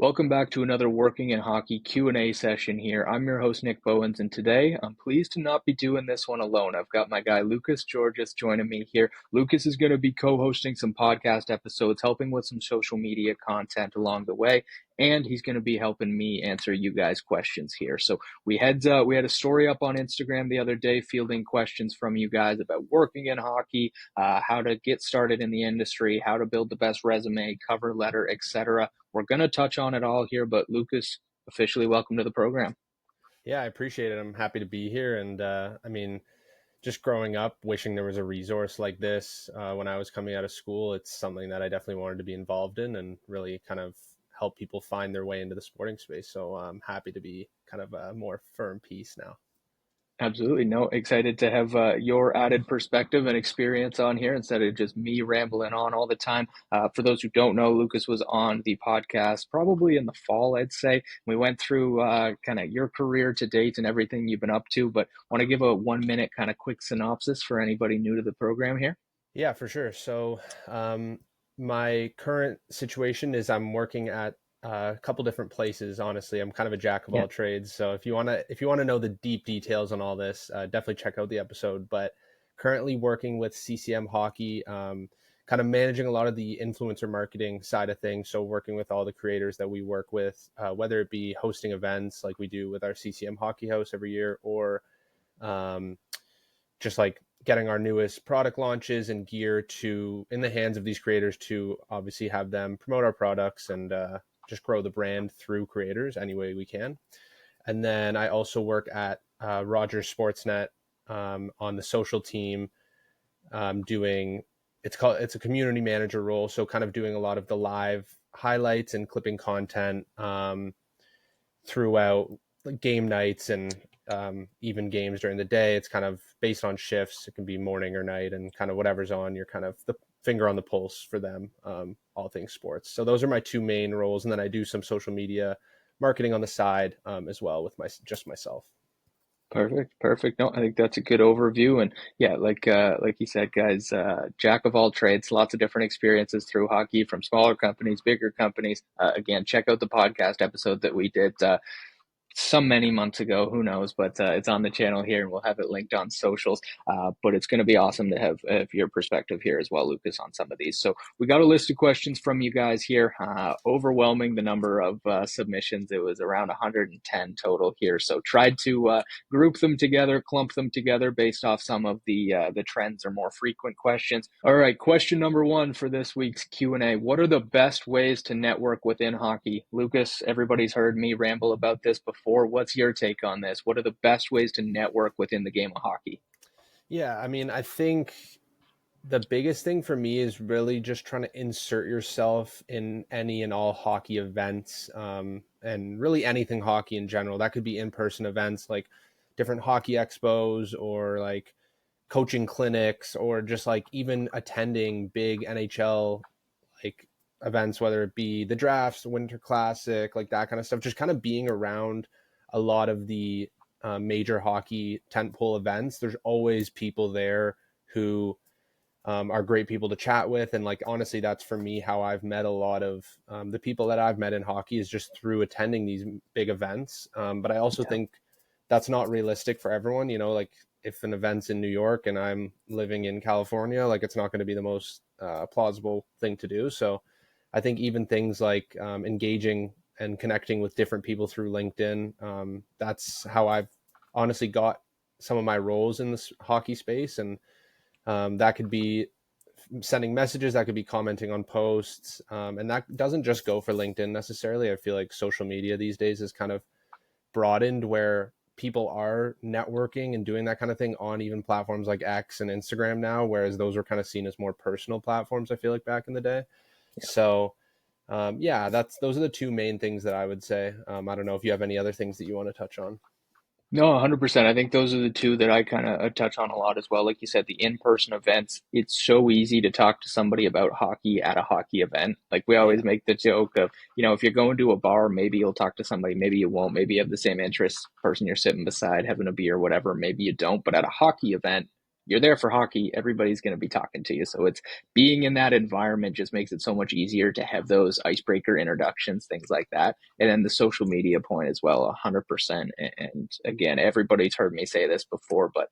Welcome back to another Working in Hockey Q&A session here. I'm your host, Nick Bowens, and today I'm pleased to not be doing this one alone. I've got my guy, Lukas Georgas, joining me here. Lukas is going to be co-hosting some podcast episodes, helping with some social media content along the way, and he's going to be helping me answer you guys' questions here. So we had a story up on Instagram the other day fielding questions from you guys about working in hockey, how to get started in the industry, how to build the best resume, cover letter, etc. We're going to touch on it all here, but Lukas, officially welcome to the program. Yeah, I appreciate it. I'm happy to be here. And just growing up, wishing there was a resource like this when I was coming out of school, it's something that I definitely wanted to be involved in and really kind of help people find their way into the sporting space. So I'm happy to be kind of a more firm piece now. Absolutely. No, excited to have your added perspective and experience on here instead of just me rambling on all the time. For those who don't know, Lukas was on the podcast probably in the fall, I'd say. We went through kind of your career to date and everything you've been up to, but want to give a 1 minute kind of quick synopsis for anybody new to the program here. Yeah, for sure. So my current situation is I'm working at a couple different places. Honestly, I'm kind of a jack of Yeah. all trades. So if you wanna know the deep details on all this, definitely check out the episode. But currently working with CCM Hockey, kind of managing a lot of the influencer marketing side of things. So working with all the creators that we work with, whether it be hosting events like we do with our CCM Hockey House every year, or um, just like getting our newest product launches and gear to in the hands of these creators to obviously have them promote our products and just grow the brand through creators any way we can. And then I also work at Rogers Sportsnet on the social team, doing it's a community manager role, so kind of doing a lot of the live highlights and clipping content throughout game nights and even games during the day. It's kind of based on shifts. It can be morning or night, and kind of whatever's on. You're kind of the finger on the pulse for them, all things sports. So those are my two main roles, and then I do some social media marketing on the side as well with myself. Perfect, perfect. No, I think that's a good overview. And yeah, like you said, guys, jack of all trades, lots of different experiences through hockey from smaller companies, bigger companies. Again, check out the podcast episode that we did some many months ago, who knows, but it's on the channel here and we'll have it linked on socials. But it's going to be awesome to have your perspective here as well, Lukas, on some of these. So we got a list of questions from you guys here, overwhelming the number of submissions. It was around 110 total here. So tried to group them together, clump them together based off some of the trends or more frequent questions. All right, question number one for this week's Q&A. What are the best ways to network within hockey? Lukas, everybody's heard me ramble about this before. What's your take on this? What are the best ways to network within the game of hockey? Yeah, I mean, I think the biggest thing for me is really just trying to insert yourself in any and all hockey events, and really anything hockey in general. That could be in-person events like different hockey expos, or like coaching clinics, or just like even attending big NHL like events, whether it be the drafts, Winter Classic, like that kind of stuff. Just kind of being around a lot of the major hockey tentpole events. There's always people there who are great people to chat with. And like, honestly, that's for me how I've met a lot of the people that I've met in hockey, is just through attending these big events. But I also Yeah. think that's not realistic for everyone. Like if an event's in New York and I'm living in California, like it's not going to be the most plausible thing to do. So I think even things like engaging and connecting with different people through LinkedIn, that's how I've honestly got some of my roles in this hockey space. And that could be sending messages, that could be commenting on posts, and that doesn't just go for LinkedIn necessarily. I feel like social media these days is kind of broadened where people are networking and doing that kind of thing on even platforms like X and Instagram now, whereas those were kind of seen as more personal platforms, I feel like, back in the day. So yeah, those are the two main things that I would say. I don't know if you have any other things that you want to touch on. No, 100%. I think those are the two that I kind of touch on a lot as well. Like you said, the in-person events, it's so easy to talk to somebody about hockey at a hockey event. Like we always Yeah. make the joke of, if you're going to a bar, maybe you'll talk to somebody, maybe you won't. Maybe you have the same interests, person you're sitting beside, having a beer, whatever, maybe you don't. But at a hockey event, you're there for hockey, everybody's going to be talking to you. So it's being in that environment just makes it so much easier to have those icebreaker introductions, things like that. And then the social media point as well, 100%. And again, everybody's heard me say this before, but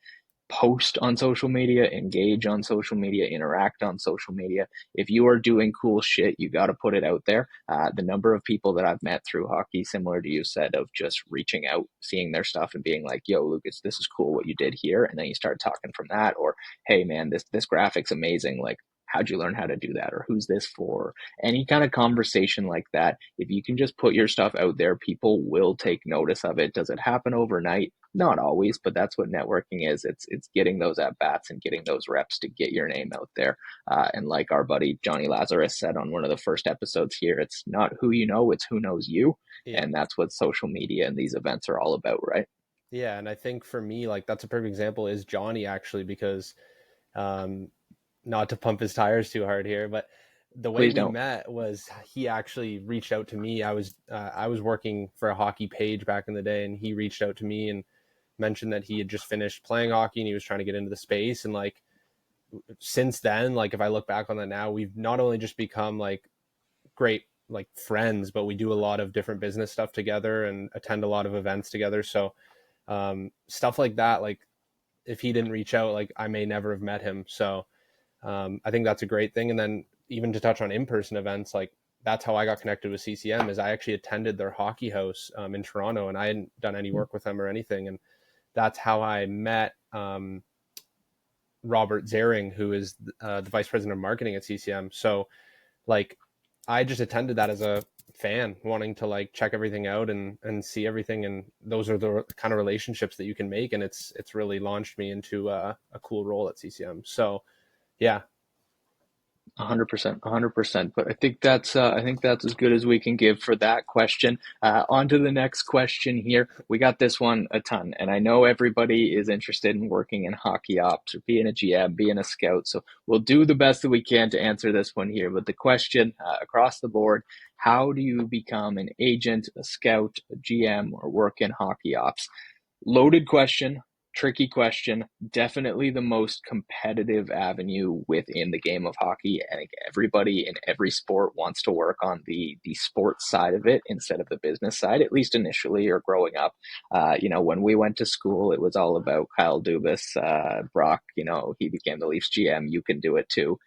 post on social media, engage on social media, interact on social media. If you are doing cool shit, you got to put it out there. The number of people that I've met through hockey, similar to you said, of just reaching out, seeing their stuff, and being like, "Yo, Lucas, this is cool what you did here," and then you start talking from that, or "Hey, man, this graphic's amazing. Like, how'd you learn how to do that, or who's this for?" Any kind of conversation like that, if you can just put your stuff out there, people will take notice of it. Does it happen overnight? Not always, but that's what networking is. It's getting those at bats and getting those reps to get your name out there. And like our buddy Johnny Lazarus said on one of the first episodes here, it's not who you know, it's who knows you. Yeah. And that's what social media and these events are all about, right? Yeah, and I think for me, like that's a perfect example is Johnny actually because um, not to pump his tires too hard here, but the way Please we don't. met was he actually reached out to me. I was working for a hockey page back in the day, and he reached out to me and mentioned that he had just finished playing hockey and he was trying to get into the space. And like since then, like if I look back on that now, we've not only just become like great like friends, but we do a lot of different business stuff together and attend a lot of events together. So stuff like that, like if he didn't reach out, like I may never have met him. So I think that's a great thing. And then even to touch on in-person events, like that's how I got connected with CCM is I actually attended their hockey house in Toronto, and I hadn't done any work with them or anything. And that's how I met Robert Zering, who is the vice president of marketing at CCM. So like I just attended that as a fan wanting to like check everything out and see everything, and those are the kind of relationships that you can make, and it's really launched me into a cool role at CCM. So yeah. 100%, 100%. But I think that's as good as we can give for that question. On to the next question here. We got this one a ton, and I know everybody is interested in working in hockey ops or being a GM, being a scout. So we'll do the best that we can to answer this one here. But the question across the board: how do you become an agent, a scout, a GM, or work in hockey ops? Loaded question, tricky question, definitely the most competitive avenue within the game of hockey. I think everybody in every sport wants to work on the sports side of it instead of the business side, at least initially or growing up. When we went to school, it was all about Kyle Dubas, Brock. He became the Leafs GM. You can do it too.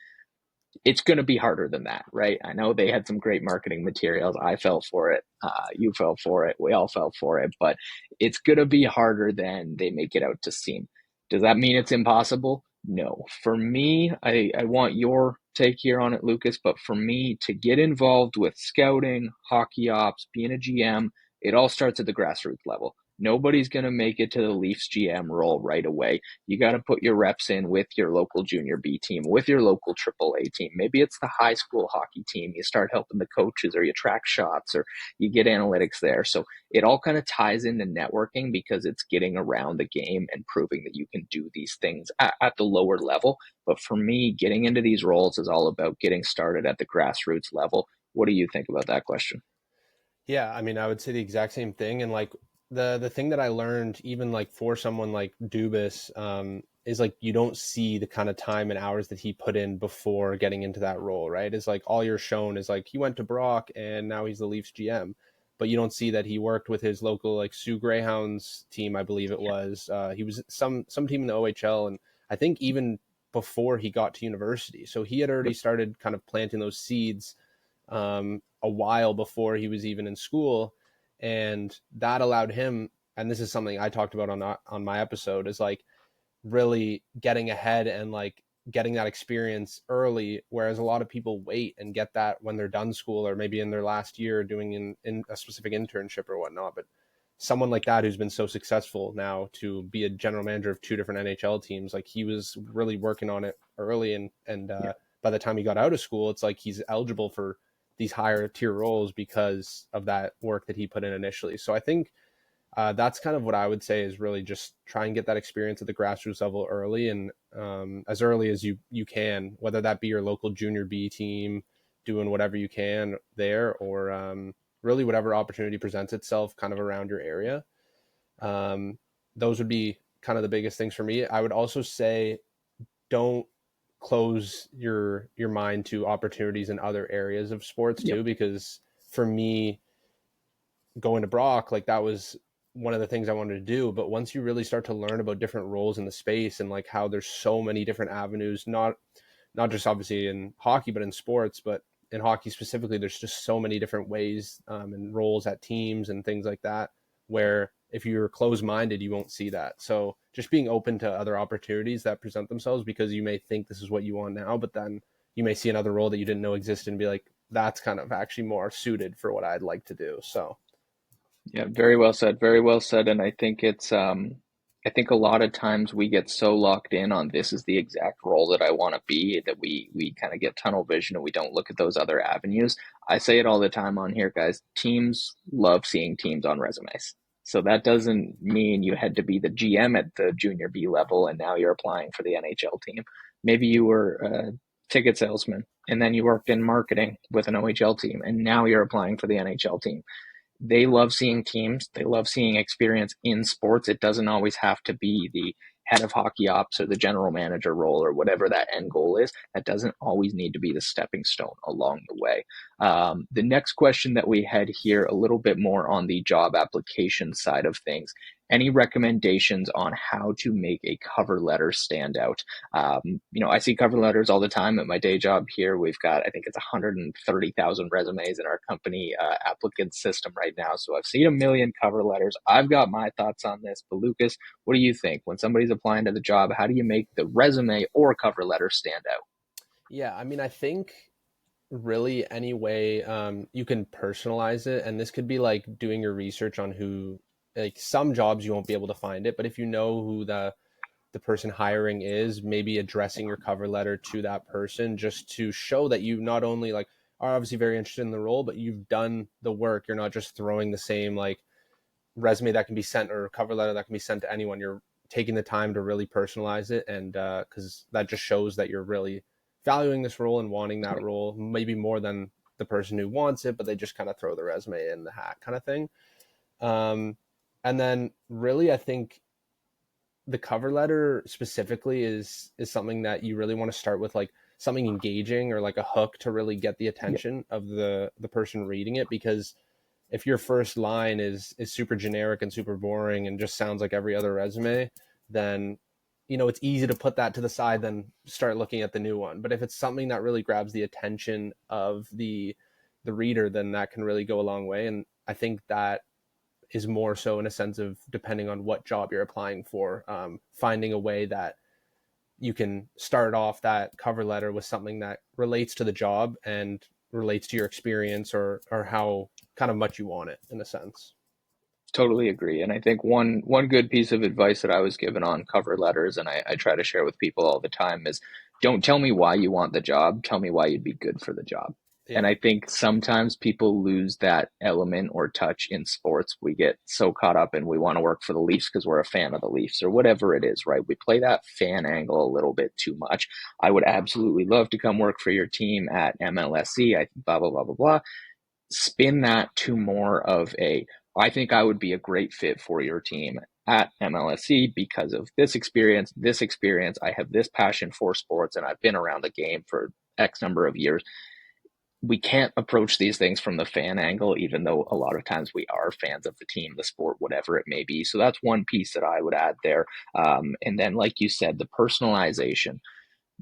It's going to be harder than that, right? I know they had some great marketing materials. I fell for it. You fell for it. We all fell for it, but it's going to be harder than they make it out to seem. Does that mean it's impossible? No. For me, I want your take here on it, Lucas, but for me to get involved with scouting, hockey ops, being a GM, it all starts at the grassroots level. Nobody's going to make it to the Leafs GM role right away. You got to put your reps in with your local junior B team, with your local AAA team. Maybe it's the high school hockey team. You start helping the coaches, or you track shots, or you get analytics there. So it all kind of ties into networking because it's getting around the game and proving that you can do these things at the lower level. But for me, getting into these roles is all about getting started at the grassroots level. What do you think about that question? Yeah, I mean, I would say the exact same thing. And like the thing that I learned, even like for someone like Dubas, is like you don't see the kind of time and hours that he put in before getting into that role, right? Is like all you're shown is like he went to Brock and now he's the Leafs GM, but you don't see that he worked with his local like Sioux Greyhounds team, I believe it was. He was some team in the OHL, and I think even before he got to university, so he had already started kind of planting those seeds a while before he was even in school, and that allowed him. And this is something I talked about on my episode is like really getting ahead and like getting that experience early, whereas a lot of people wait and get that when they're done school or maybe in their last year doing in a specific internship or whatnot. But someone like that who's been so successful now to be a general manager of two different NHL teams, like he was really working on it early, and by the time he got out of school, it's like he's eligible for these higher tier roles because of that work that he put in initially. So I think that's kind of what I would say is really just try and get that experience at the grassroots level early, and as early as you can, whether that be your local junior B team, doing whatever you can there, or really whatever opportunity presents itself kind of around your area. Um, those would be kind of the biggest things for me. I would also say don't close your mind to opportunities in other areas of sports Yep. too, because for me, going to Brock, like that was one of the things I wanted to do. But once you really start to learn about different roles in the space and like how there's so many different avenues, not just obviously in hockey, but in sports, but in hockey specifically, there's just so many different ways and roles at teams and things like that, where if you're closed minded, you won't see that. So just being open to other opportunities that present themselves, because you may think this is what you want now, but then you may see another role that you didn't know existed and be like, that's kind of actually more suited for what I'd like to do. So Yeah, very well said. Very well said. And I think I think a lot of times we get so locked in on this is the exact role that I want to be that we kind of get tunnel vision and we don't look at those other avenues. I say it all the time on here, guys. Teams love seeing teams on resumes. So that doesn't mean you had to be the GM at the junior B level and now you're applying for the NHL team. Maybe you were a ticket salesman and then you worked in marketing with an OHL team and now you're applying for the NHL team. They love seeing teams. They love seeing experience in sports. It doesn't always have to be the head of hockey ops or the general manager role or whatever that end goal is. That doesn't always need to be the stepping stone along the way. The next question that we had here, a little bit more on the job application side of things. Any recommendations on how to make a cover letter stand out? I see cover letters all the time at my day job here. We've got, I think it's 130,000 resumes in our company applicant system right now. So I've seen a million cover letters. I've got my thoughts on this, but Lucas, what do you think? When somebody's applying to the job, how do you make the resume or cover letter stand out? yeah, I mean, I think really any way you can personalize it, and this could be like doing your research on who, like some jobs you won't be able to find it, but if you know who the person hiring is, maybe addressing your cover letter to that person just to show that you not only like are obviously very interested in the role, but you've done the work. You're not just throwing the same like resume that can be sent or cover letter that can be sent to anyone. You're taking the time to really personalize it, and because that just shows that you're really valuing this role and wanting that role, maybe more than the person who wants it, but they just kind of throw the resume in the hat kind of thing. Um, and then really, I think the cover letter specifically is something that you really want to start with, like something engaging or like a hook to really get the Yeah, attention of the person reading it. Because if your first line is super generic and super boring and just sounds like every other resume, then it's easy to put that to the side, then start looking at the new one. But if it's something that really grabs the attention of the reader, then that can really go a long way. And I think that is more so in a sense of, depending on what job you're applying for, finding a way that you can start off that cover letter with something that relates to the job and relates to your experience, or how kind of much you want it in a sense. totally agree. And I think one good piece of advice that I was given on cover letters, and I try to share with people all the time, is don't tell me why you want the job. Tell me why you'd be good for the job. And Yeah. I think sometimes people lose that element or touch in sports. We get so caught up in we want to work for the Leafs because we're a fan of the Leafs or whatever it is, right? We play that fan angle a little bit too much. I would absolutely love to come work for your team at MLSC. Blah, blah, blah, blah, blah. Spin that to more of a, I think I would be a great fit for your team at MLSC because of this experience, this experience. I have this passion for sports and I've been around the game for X number of years. We can't approach these things from the fan angle, even though a lot of times we are fans of the team, the sport, whatever it may be. So that's one piece that I would add there. And then, like you said, the personalization,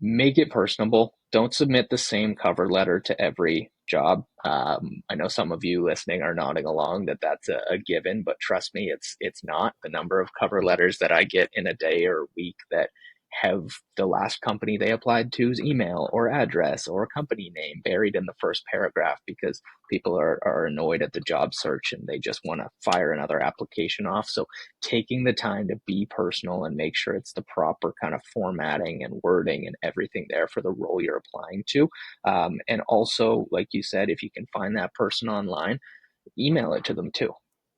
make it personable. Don't submit the same cover letter to every job. I know some of you listening are nodding along that that's a given, but trust me, it's not. The number of cover letters that I get in a day or week that have the last company they applied to's email or address or company name buried in the first paragraph because people are annoyed at the job search and they just want to fire another application off. So taking the time to be personal and make sure it's the proper kind of formatting and wording and everything there for the role you're applying to. And also, like you said, if you can find that person online, email it to them too.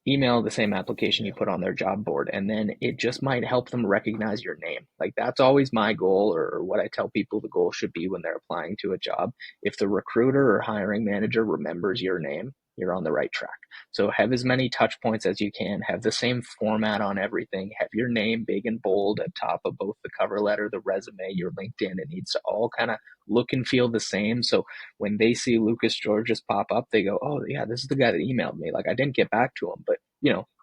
Email the same application you Yeah. put on their job board, and then it just might help them recognize your name. Like that's always my goal, or what I tell people the goal should be when they're applying to a job. If the recruiter or hiring manager remembers your name, you're on the right track. So have as many touch points as you can, have the same format on everything, have your name big and bold at top of both the cover letter, the resume, your LinkedIn. It needs to all kind of look and feel the same. So when they see Lucas Georgas pop up, they go, oh yeah, this is the guy that emailed me. Like I didn't get back to him, but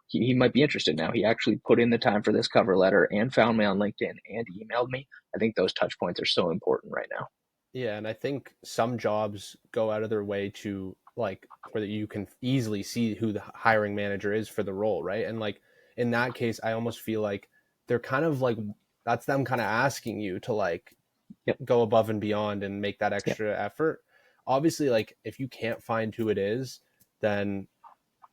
he might be interested now. He actually put in the time for this cover letter and found me on LinkedIn and emailed me. I think those touch points are so important right now. Yeah, and I think some jobs go out of their way to like where you can easily see who the hiring manager is for the role, right? And like in that case, I almost feel like they're kind of like that's them kind of asking you to like Yep. go above and beyond and make that Yep. extra effort. Obviously, like if you can't find who it is, then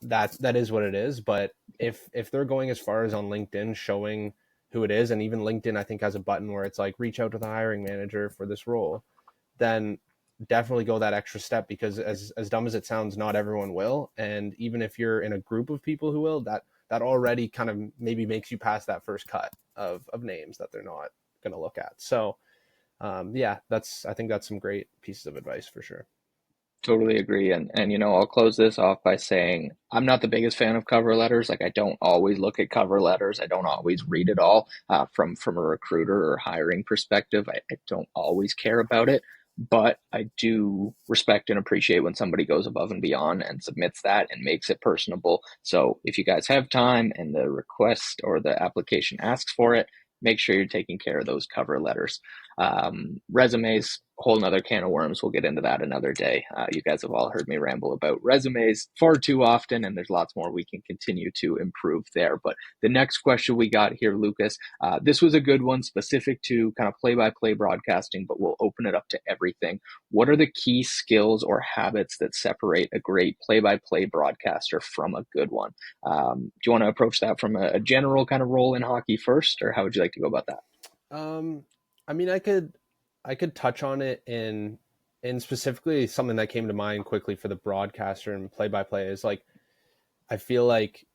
that is what it is. But if they're going as far as on LinkedIn showing who it is, and even LinkedIn I think has a button where it's like reach out to the hiring manager for this role, then definitely go that extra step, because as dumb as it sounds, not everyone will. And even if you're in a group of people who will, that already kind of maybe makes you pass that first cut of names that they're not going to look at. So yeah, I think that's some great pieces of advice for sure. Totally agree. And I'll close this off by saying I'm not the biggest fan of cover letters. Like I don't always look at cover letters. I don't always read it all from a recruiter or hiring perspective. I don't always care about it, but I do respect and appreciate when somebody goes above and beyond and submits that and makes it personable. So if you guys have time and the request or the application asks for it, make sure you're taking care of those cover letters. Resumes, whole nother can of worms. We'll get into that another day. You guys have all heard me ramble about resumes far too often, and there's lots more we can continue to improve there. But the next question we got here, Lucas, this was a good one specific to kind of play-by-play broadcasting, but we'll open it up to everything. What are the key skills or habits that separate a great play-by-play broadcaster from a good one? Do you want to approach that from a general kind of role in hockey first, or how would you like to go about that? Um, I mean, I could touch on it in specifically something that came to mind quickly for the broadcaster and play by play is like I feel like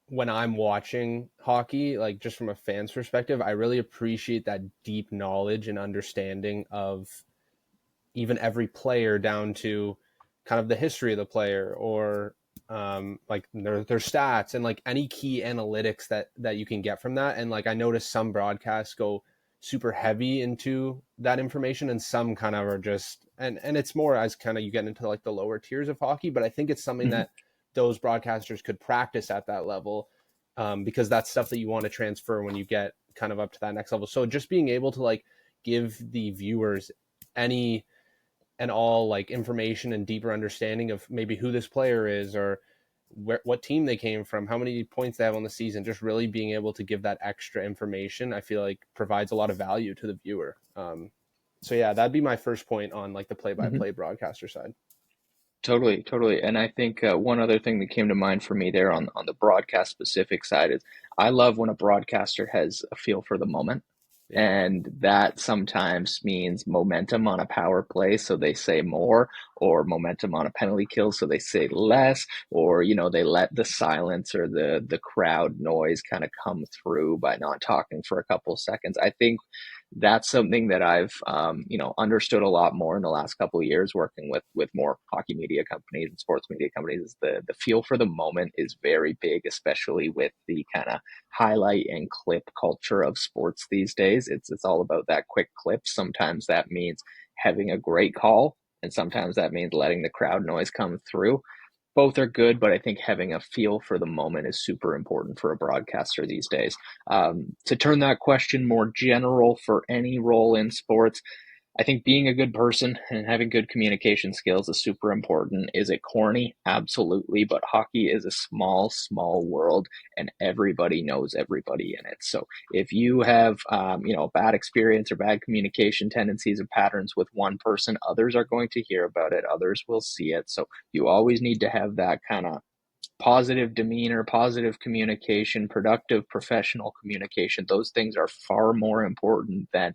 when I'm watching hockey, like just from a fan's perspective, I really appreciate that deep knowledge and understanding of even every player down to kind of the history of the player or like their stats and like any key analytics that you can get from that. And like I noticed some broadcasts go super heavy into that information and some kind of are just and it's more as kind of you get into like the lower tiers of hockey, but I think it's something Mhm. that those broadcasters could practice at that level, because that's stuff that you want to transfer when you get kind of up to that next level. So just being able to like give the viewers any and all like information and deeper understanding of maybe who this player is or what team they came from, how many points they have on the season, just really being able to give that extra information, I feel like provides a lot of value to the viewer. So yeah, that'd be my first point on like the Mhm. play-by-play broadcaster side. Totally, totally. And I think one other thing that came to mind for me there on the broadcast specific side is I love when a broadcaster has a feel for the moment. Yeah. And that sometimes means momentum on a power play, so they say more, or momentum on a penalty kill, so they say less, or they let the silence or the crowd noise kind of come through by not talking for a couple of seconds. I think that's something that I've understood a lot more in the last couple of years working with more hockey media companies and sports media companies. Is the feel for the moment is very big, especially with the kind of highlight and clip culture of sports these days. It's all about that quick clip. Sometimes that means having a great call, and sometimes that means letting the crowd noise come through. Both are good, but I think having a feel for the moment is super important for a broadcaster these days. To turn that question more general for any role in sports, I think being a good person and having good communication skills is super important. Is it corny? Absolutely. But hockey is a small, small world, and everybody knows everybody in it. So if you have, a bad experience or bad communication tendencies or patterns with one person, others are going to hear about it. Others will see it. So you always need to have that kind of positive demeanor, positive communication, productive professional communication. Those things are far more important than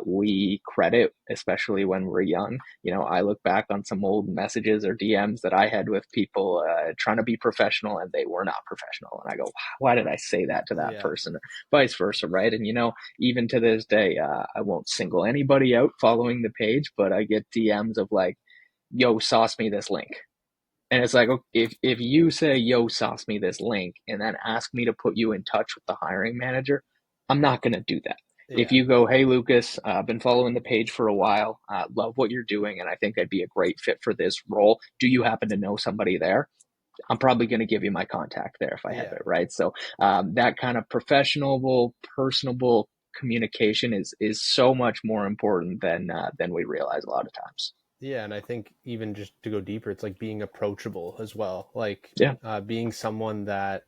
we credit, especially when we're young. I look back on some old messages or DMs that I had with people trying to be professional and they were not professional. And I go, why did I say that to that Yeah. person? Or vice versa, right? And, even to this day, I won't single anybody out following the page, but I get DMs of like, yo, sauce me this link. And it's like, okay, if you say, yo, sauce me this link, and then ask me to put you in touch with the hiring manager, I'm not going to do that. If Yeah. you go, hey, Lucas, I've been following the page for a while, love what you're doing, and I think I'd be a great fit for this role. Do you happen to know somebody there? I'm probably going to give you my contact there if I have Yeah. it, right? So that kind of professional, personable communication is so much more important than we realize a lot of times. Yeah, and I think even just to go deeper, it's like being approachable as well. Like Yeah, being someone that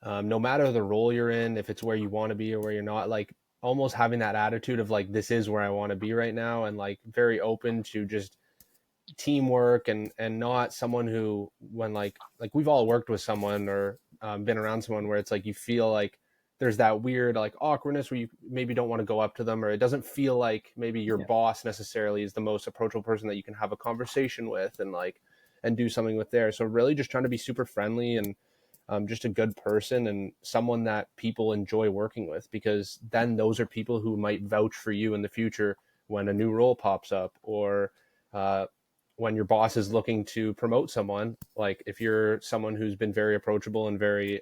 no matter the role you're in, if it's where you want to be or where you're not, like almost having that attitude of like this is where I want to be right now, and like very open to just teamwork, and not someone who when like we've all worked with someone or been around someone where it's like you feel like there's that weird like awkwardness where you maybe don't want to go up to them, or it doesn't feel like maybe your yeah, boss necessarily is the most approachable person that you can have a conversation with and like and do something with there. So really just trying to be super friendly and just a good person and someone that people enjoy working with, because then those are people who might vouch for you in the future when a new role pops up, or uh, when your boss is looking to promote someone. Like if you're someone who's been very approachable and very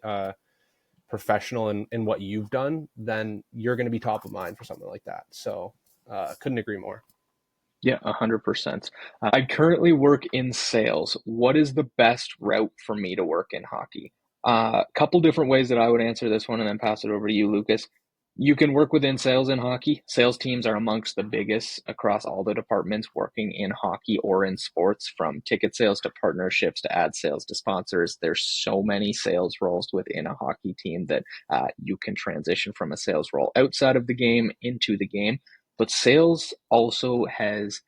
professional in what you've done, then you're going to be top of mind for something like that. So couldn't agree more. yeah, 100%. I currently work in sales. What is the best route for me to work in hockey? A couple different ways that I would answer this one and then pass it over to you, Lucas. You can work within sales in hockey. Sales teams are amongst the biggest across all the departments working in hockey or in sports, from ticket sales to partnerships to ad sales to sponsors. There's so many sales roles within a hockey team that you can transition from a sales role outside of the game into the game. But sales also has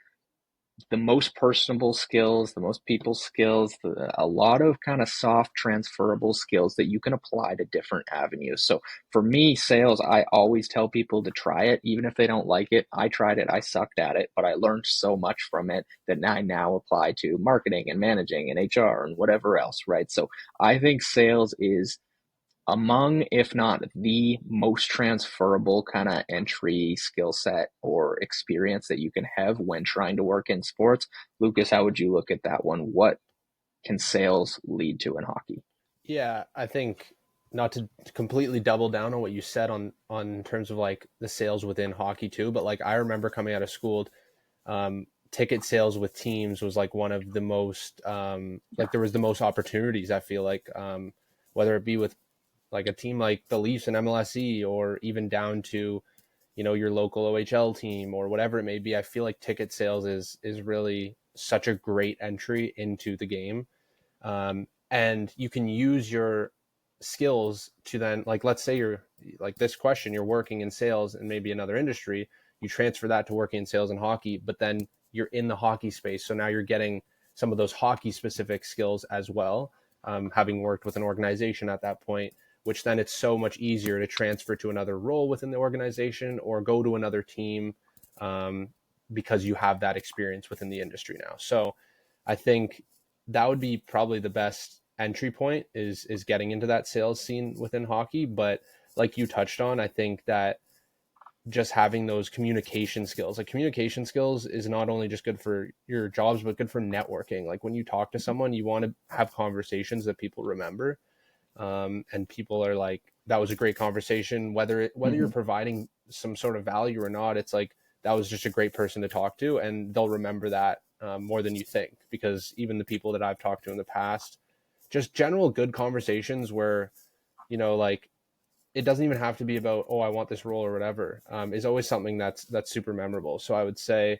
the most personable skills, the most people skills, a lot of kind of soft transferable skills that you can apply to different avenues. So for me, sales, I always tell people to try it, even if they don't like it. I tried it, I sucked at it, but I learned so much from it that I now apply to marketing and managing and HR and whatever else, right? So I think sales is among, if not the most transferable kind of entry skill set or experience that you can have when trying to work in sports. Lucas, how would you look at that one? What can sales lead to in hockey? Yeah, I think not to completely double down on what you said on terms of like the sales within hockey too, but like I remember coming out of school, ticket sales with teams was like one of the most Yeah, like there was the most opportunities. I feel like whether it be with like a team like the Leafs and MLSE, or even down to your local OHL team or whatever it may be. I feel like ticket sales is really such a great entry into the game, and you can use your skills to then, like, let's say you're like this question, you're working in sales and maybe another industry, you transfer that to working in sales and hockey, but then you're in the hockey space, so now you're getting some of those hockey specific skills as well, having worked with an organization at that point, which then it's so much easier to transfer to another role within the organization or go to another team, um, because you have that experience within the industry now. So I think that would be probably the best entry point, is getting into that sales scene within hockey. But like you touched on, I think that just having those communication skills, like communication skills is not only just good for your jobs but good for networking. Like when you talk to someone, you want to have conversations that people remember, and people are like, that was a great conversation, whether you're mm-hmm. providing some sort of value or not. It's like that was just a great person to talk to, and they'll remember that more than you think, because even the people that I've talked to in the past, just general good conversations where like it doesn't even have to be about, oh, I want this role or whatever, is always something that's super memorable. So I would say,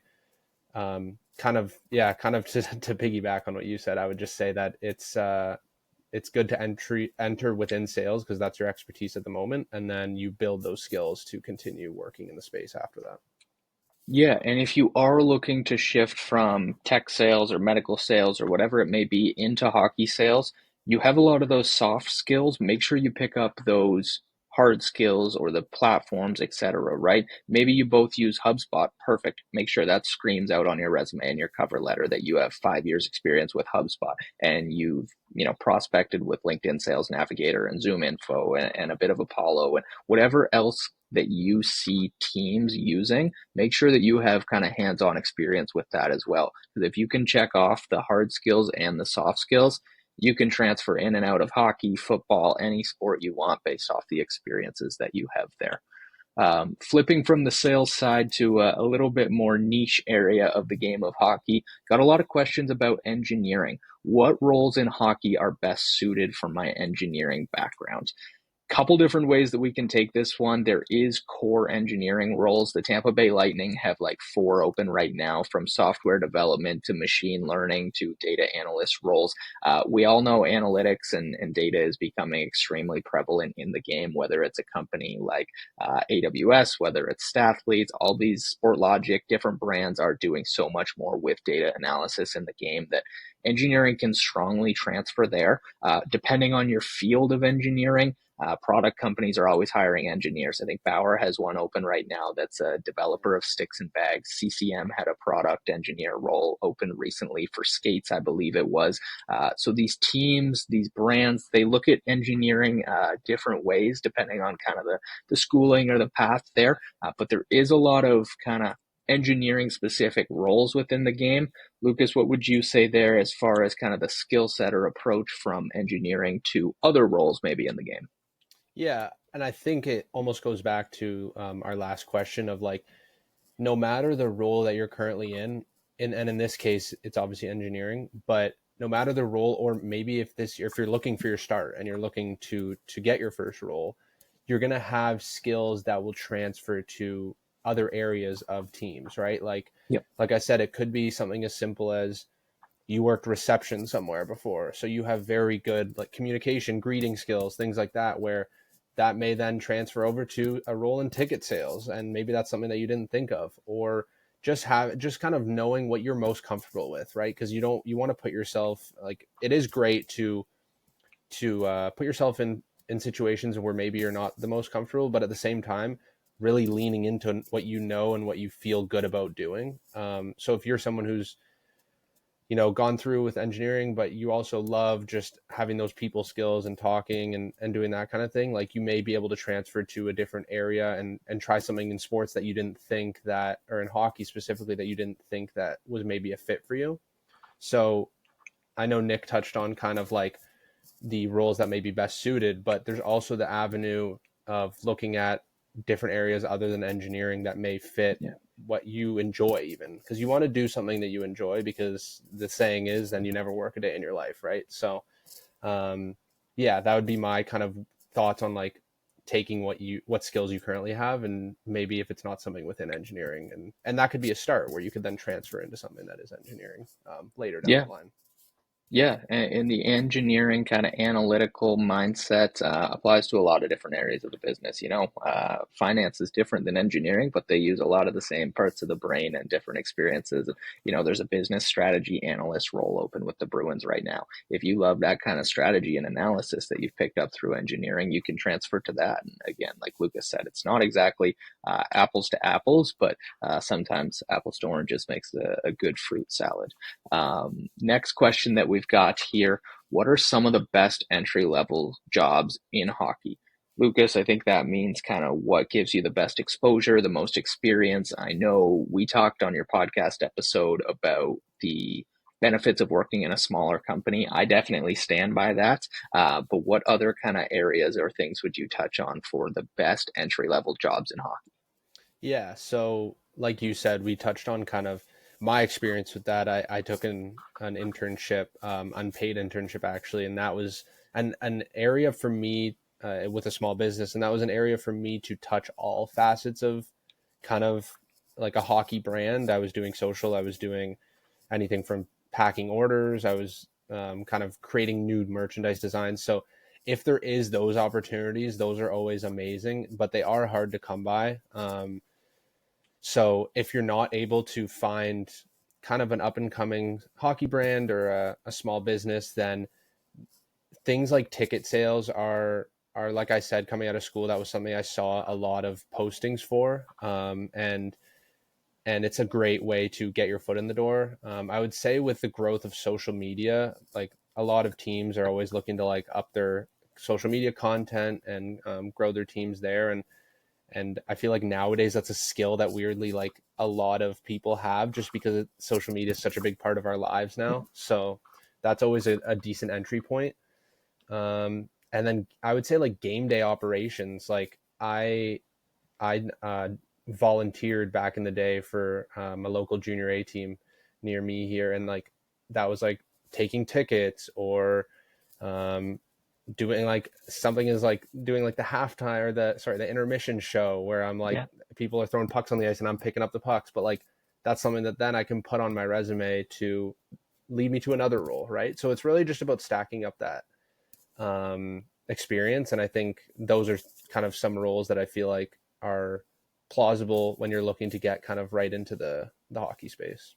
kind of, yeah, kind of to piggyback on what you said, I would just say that it's good to enter within sales because that's your expertise at the moment, and then you build those skills to continue working in the space after that. Yeah, and if you are looking to shift from tech sales or medical sales or whatever it may be into hockey sales, you have a lot of those soft skills. Make sure you pick up those hard skills or the platforms, etc., right? Maybe you both use HubSpot. Perfect. Make sure that screams out on your resume and your cover letter that you have 5 years experience with HubSpot, and you've, prospected with LinkedIn Sales Navigator and Zoom Info and a bit of Apollo and whatever else that you see teams using. Make sure that you have kind of hands-on experience with that as well. Because if you can check off the hard skills and the soft skills, you can transfer in and out of hockey, football, any sport you want based off the experiences that you have there. Flipping from the sales side to a little bit more niche area of the game of hockey, got a lot of questions about engineering. What roles in hockey are best suited for my engineering background? Couple different ways that we can take this one. There is core engineering roles. The Tampa Bay Lightning have like 4 open right now, from software development to machine learning to data analyst roles. We all know analytics and data is becoming extremely prevalent in the game, whether it's a company like AWS, whether it's Stathletes, all these SportLogic, different brands are doing so much more with data analysis in the game that engineering can strongly transfer there. Depending on your field of engineering, product companies are always hiring engineers. I think Bauer has one open right now that's a developer of sticks and bags. CCM had a product engineer role open recently for skates, I believe it was. So these teams, these brands, they look at engineering different ways depending on kind of the schooling or the path there. But there is a lot of kind of engineering specific roles within the game. Lukas, what would you say there as far as kind of the skill set or approach from engineering to other roles maybe in the game? Yeah, and I think it almost goes back to our last question of like, no matter the role that you're currently and in this case, it's obviously engineering, but no matter the role, or maybe if you're looking for your start and you're looking to get your first role, you're gonna have skills that will transfer to other areas of teams, right? Yep. Like I said, it could be something as simple as you worked reception somewhere before, so you have very good like communication, greeting skills, things like that, where that may then transfer over to a role in ticket sales, and maybe that's something that you didn't think of. Or just kind of knowing what you're most comfortable with, right? Because you want to put yourself, like, it is great to put yourself in situations where maybe you're not the most comfortable, but at the same time really leaning into what you know and what you feel good about doing. So if you're someone who's gone through with engineering, but you also love just having those people skills and talking and doing that kind of thing, like, you may be able to transfer to a different area and try something in sports that you didn't think that, or in hockey specifically, that you didn't think that was maybe a fit for you. So I know Nick touched on kind of like the roles that may be best suited, but there's also the avenue of looking at different areas other than engineering that may fit Yeah. what you enjoy, even because you want to do something that you enjoy, because the saying is, then you never work a day in your life, right? So um yeah, that would be my kind of thoughts on like taking what skills you currently have, and maybe if it's not something within engineering, and that could be a start where you could then transfer into something that is engineering later down Yeah. the line. Yeah, and the engineering kind of analytical mindset applies to a lot of different areas of the business. Finance is different than engineering, but they use a lot of the same parts of the brain and different experiences. There's a business strategy analyst role open with the Bruins right now. If you love that kind of strategy and analysis that you've picked up through engineering, you can transfer to that. And again, like Lukas said, it's not exactly apples to apples, but sometimes apples to oranges makes a good fruit salad. Next question that we've got here: what are some of the best entry level jobs in hockey? Lukas, I think that means kind of what gives you the best exposure, the most experience. I know we talked on your podcast episode about the benefits of working in a smaller company. I definitely stand by that. But what other kind of areas or things would you touch on for the best entry level jobs in hockey? Yeah, so like you said, we touched on kind of my experience with that. I took an internship, unpaid internship actually, and that was an area for me with a small business, and that was an area for me to touch all facets of kind of like a hockey brand. I was doing social, I was doing anything from packing orders, I was kind of creating new merchandise designs. So if there is those opportunities, those are always amazing, but they are hard to come by. So if you're not able to find kind of an up and coming hockey brand or a small business, then things like ticket sales are are, like I said, coming out of school, that was something I saw a lot of postings for, and it's a great way to get your foot in the door. I would say with the growth of social media, like a lot of teams are always looking to like up their social media content and grow their teams there, and I feel like nowadays that's a skill that weirdly like a lot of people have just because social media is such a big part of our lives now. So that's always a decent entry point. And then I would say like game day operations. Like I volunteered back in the day for a local junior A team near me here, and like that was like taking tickets or um, doing like something is like doing like the halftime or the intermission show where I'm like Yeah. people are throwing pucks on the ice and I'm picking up the pucks, but like that's something that then I can put on my resume to lead me to another role, right? So it's really just about stacking up that experience, and I think those are kind of some roles that I feel like are plausible when you're looking to get kind of right into the hockey space.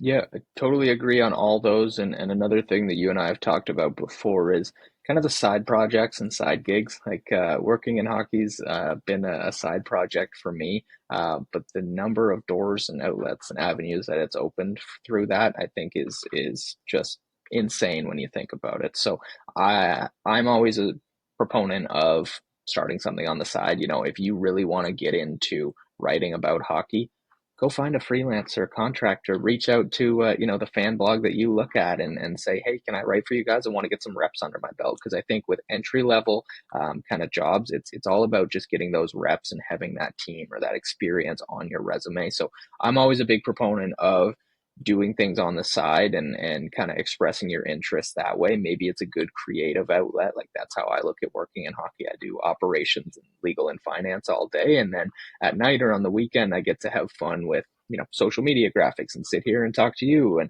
Yeah, I totally agree on all those. And another thing that you and I have talked about before is kind of the side projects and side gigs. Like working in hockey's been a side project for me, but the number of doors and outlets and avenues that it's opened through that, I think, is just insane when you think about it. So I'm always a proponent of starting something on the side. You know, if you really want to get into writing about hockey, go find a freelancer contractor, reach out to the fan blog that you look at, and say, hey, can I write for you guys? I want to get some reps under my belt. Because I think with entry level kind of jobs, it's all about just getting those reps and having that team or that experience on your resume. So I'm always a big proponent of doing things on the side and kind of expressing your interest that way. Maybe it's a good creative outlet. Like that's how I look at working in hockey. I do operations and legal and finance all day, and then at night or on the weekend, I get to have fun with, social media graphics and sit here and talk to you and,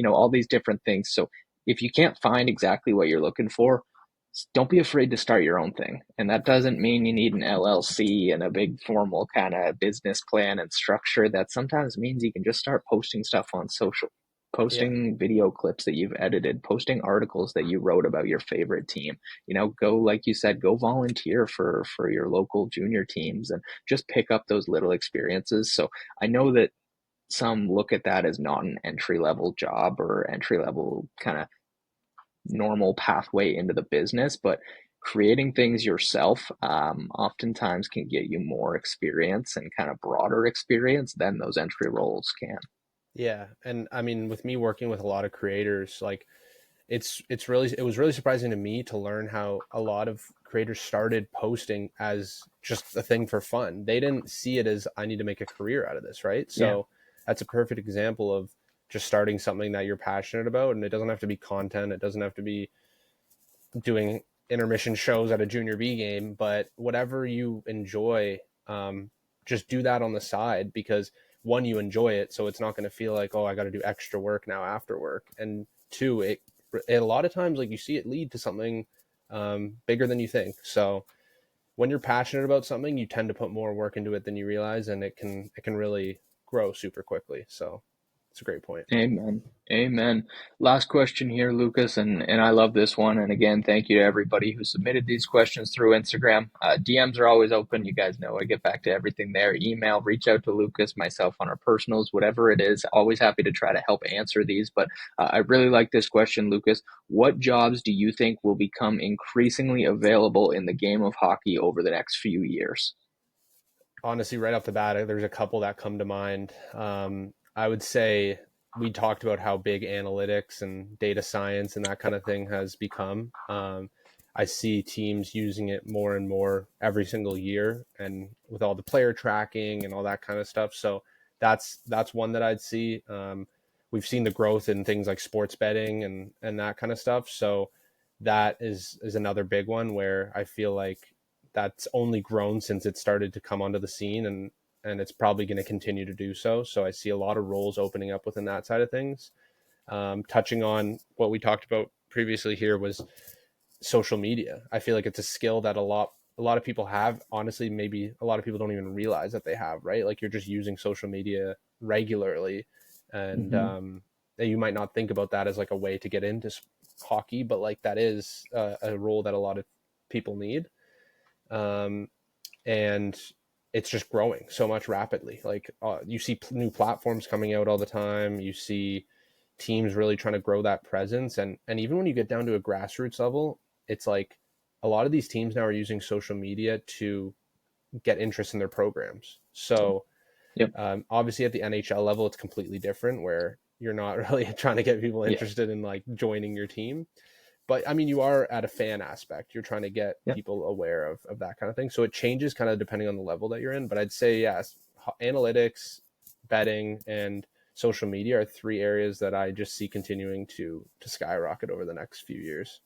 all these different things. So if you can't find exactly what you're looking for, don't be afraid to start your own thing. And that doesn't mean you need an LLC and a big formal kind of business plan and structure. That sometimes means you can just start posting stuff on social, Yeah. posting video clips that you've edited, posting articles that you wrote about your favorite team. Go, like you said, go volunteer for your local junior teams and just pick up those little experiences. So I know that some look at that as not an entry level job or entry level kind of normal pathway into the business, but creating things yourself oftentimes can get you more experience and kind of broader experience than those entry roles can. Yeah, and I mean, with me working with a lot of creators, like it was really surprising to me to learn how a lot of creators started posting as just a thing for fun. They didn't see it as I need to make a career out of this, right? Yeah. So that's a perfect example of just starting something that you're passionate about, and it doesn't have to be content, it doesn't have to be doing intermission shows at a junior B game, but whatever you enjoy, just do that on the side because one, you enjoy it, so it's not going to feel like, oh, I got to do extra work now after work, and two, it a lot of times like you see it lead to something bigger than you think. So when you're passionate about something, you tend to put more work into it than you realize, and it can really grow super quickly. So it's a great point. Amen. Amen. Last question here, Lucas, and I love this one. And again, thank you to everybody who submitted these questions through Instagram. DMs are always open. You guys know I get back to everything there. Email, reach out to Lucas, myself on our personals, whatever it is. Always happy to try to help answer these. But I really like this question, Lucas. What jobs do you think will become increasingly available in the game of hockey over the next few years? Honestly, right off the bat, there's a couple that come to mind. I would say we talked about how big analytics and data science and that kind of thing has become. I see teams using it more and more every single year, and with all the player tracking and all that kind of stuff. So that's one that I'd see. We've seen the growth in things like sports betting and that kind of stuff. So that is another big one where I feel like that's only grown since it started to come onto the scene, and it's probably going to continue to do so. So I see a lot of roles opening up within that side of things. Touching on what we talked about previously here was social media. I feel like it's a skill that a lot of people have. Honestly, maybe a lot of people don't even realize that they have. Right, like you're just using social media regularly, and Mm-hmm. you might not think about that as like a way to get into hockey, but like that is a role that a lot of people need. Um, and it's just growing so much rapidly. Like you see new platforms coming out all the time. You see teams really trying to grow that presence, and even when you get down to a grassroots level, it's like a lot of these teams now are using social media to get interest in their programs. So Yep. obviously at the NHL level, it's completely different where you're not really trying to get people Yeah. interested in like joining your team. But I mean, you are at a fan aspect. You're trying to get Yep. people aware of that kind of thing. So it changes kind of depending on the level that you're in. But I'd say, yes, analytics, betting, and social media are three areas that I just see continuing to skyrocket over the next few years.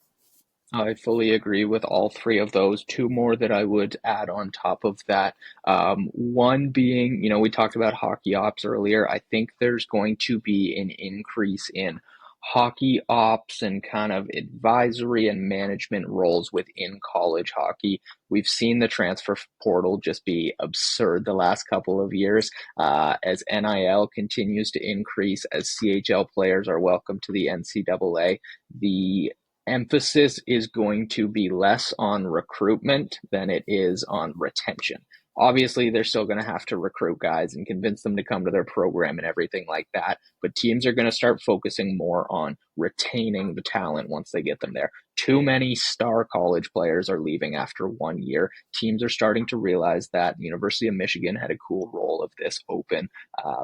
I fully agree with all three of those. Two more that I would add on top of that. One being, we talked about hockey ops earlier. I think there's going to be an increase in hockey ops and kind of advisory and management roles within college hockey. We've seen the transfer portal just be absurd the last couple of years as NIL continues to increase, as CHL players are welcome to the NCAA. The emphasis is going to be less on recruitment than it is on retention. Obviously, they're still going to have to recruit guys and convince them to come to their program and everything like that. But teams are going to start focusing more on retaining the talent once they get them there. Too many star college players are leaving after 1 year. Teams are starting to realize that. The University of Michigan had a cool role of this open,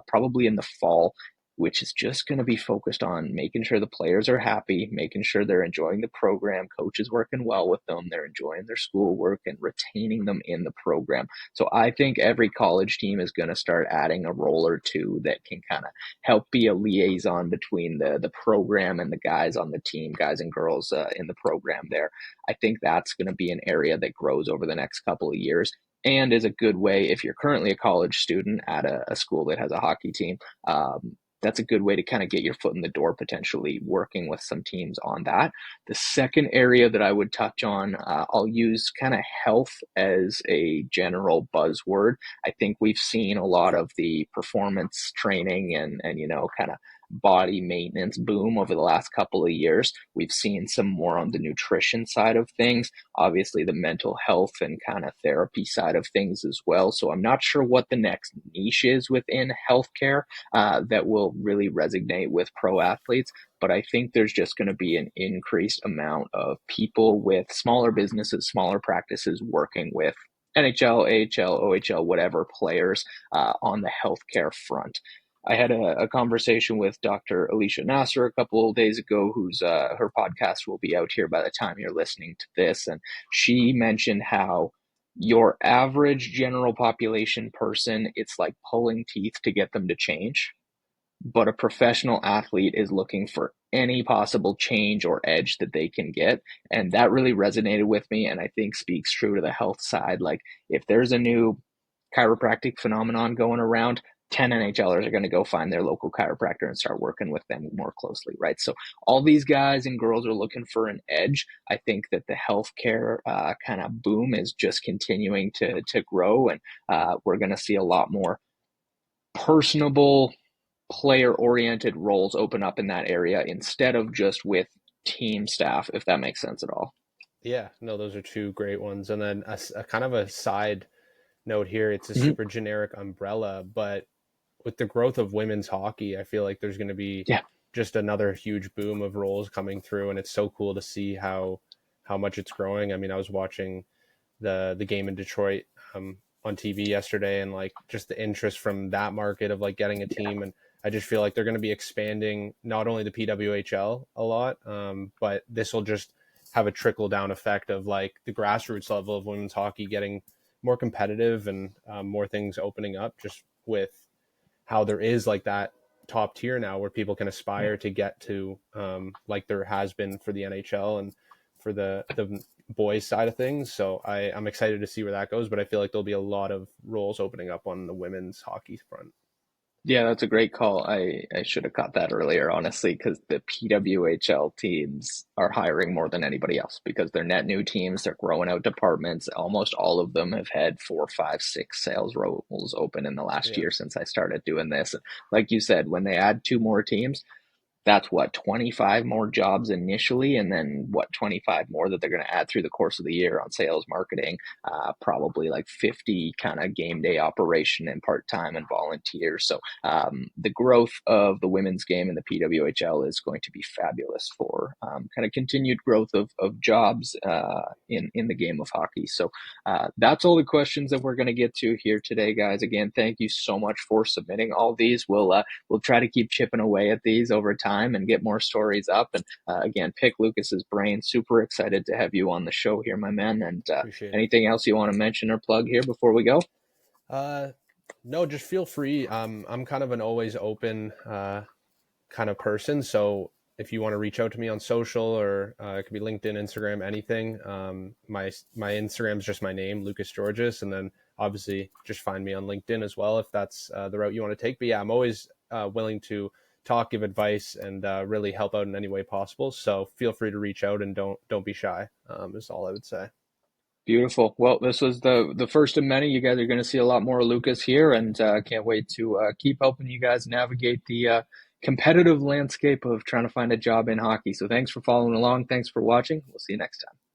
probably in the fall, which is just going to be focused on making sure the players are happy, making sure they're enjoying the program, coaches working well with them, they're enjoying their schoolwork, and retaining them in the program. So I think every college team is going to start adding a role or two that can kind of help be a liaison between the program and the guys on the team, guys and girls in the program there. I think that's going to be an area that grows over the next couple of years and is a good way if you're currently a college student at a school that has a hockey team. That's a good way to kind of get your foot in the door, potentially working with some teams on that. The second area that I would touch on, I'll use kind of health as a general buzzword. I think we've seen a lot of the performance training and kind of body maintenance boom over the last couple of years. We've seen some more on the nutrition side of things, obviously the mental health and kind of therapy side of things as well. So I'm not sure what the next niche is within healthcare that will really resonate with pro athletes. But I think there's just going to be an increased amount of people with smaller businesses, smaller practices working with NHL, AHL, OHL, whatever players on the healthcare front. I had a conversation with Dr. Alicia Nasser a couple of days ago, whose her podcast will be out here by the time you're listening to this, and she mentioned how your average general population person, it's like pulling teeth to get them to change, but a professional athlete is looking for any possible change or edge that they can get. And that really resonated with me, and I think speaks true to the health side. Like, if there's a new chiropractic phenomenon going around, 10 NHLers are going to go find their local chiropractor and start working with them more closely, right? So all these guys and girls are looking for an edge. I think that the healthcare kind of boom is just continuing to grow, and we're going to see a lot more personable, player oriented roles open up in that area instead of just with team staff, if that makes sense at all. Yeah, no, those are two great ones. And then a kind of a side note here, it's a Mm-hmm. super generic umbrella, but with the growth of women's hockey, I feel like there's going to be Yeah. just another huge boom of roles coming through, and it's so cool to see how much it's growing. I mean, I was watching the game in Detroit on TV yesterday, and like just the interest from that market of like getting a Yeah. team, and I just feel like they're going to be expanding not only the PWHL a lot, but this will just have a trickle down effect of like the grassroots level of women's hockey getting more competitive and more things opening up just with how there is like that top tier now where people can Yeah. aspire to get to like there has been for the NHL and for the boys side of things. So I'm excited to see where that goes, but I feel like there'll be a lot of roles opening up on the women's hockey front. Yeah, that's a great call. I should have caught that earlier, honestly, because the PWHL teams are hiring more than anybody else because they're net new teams. They're growing out departments. Almost all of them have had four, five, six sales roles open in the last Yeah. year since I started doing this. And like you said, when they add two more teams, that's what, 25 more jobs initially, and then what, 25 more that they're going to add through the course of the year on sales, marketing, probably like 50 kind of game day operation and part-time and volunteer. So the growth of the women's game in the PWHL is going to be fabulous for kind of continued growth of jobs in the game of hockey. So that's all the questions that we're going to get to here today, guys. Again, thank you so much for submitting all these. We'll try to keep chipping away at these over time and get more stories up. And again, pick Lucas's brain. Super excited to have you on the show here, my man. And Appreciate it. anything else you want to mention or plug here before we go? Uh, no, just feel free. I'm kind of an always open kind of person. So if you want to reach out to me on social, or it could be LinkedIn, Instagram, anything, my Instagram is just my name, Lukas Georgas, and then obviously just find me on LinkedIn as well if that's the route you want to take. But yeah, I'm always willing to talk, give advice, and really help out in any way possible. So feel free to reach out and don't be shy. Is all I would say. Beautiful. Well, this was the first of many. You guys are going to see a lot more of Lucas here, and can't wait to keep helping you guys navigate the competitive landscape of trying to find a job in hockey. So thanks for following along. Thanks for watching. We'll see you next time.